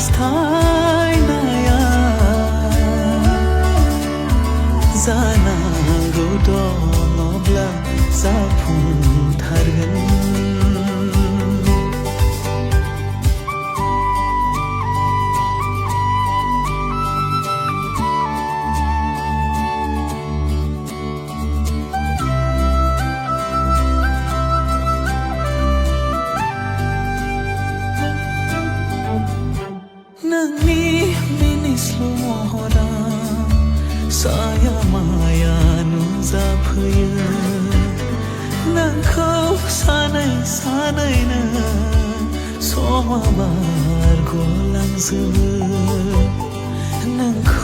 हास्थायनाया जानांगौ दङब्ला जाफुंथारगोन नोंनि मिनिस्लु महरा साया माया नुजाफैयो नोंखौ सानै सानैनो समा बारग'लांजोबो नोंखौ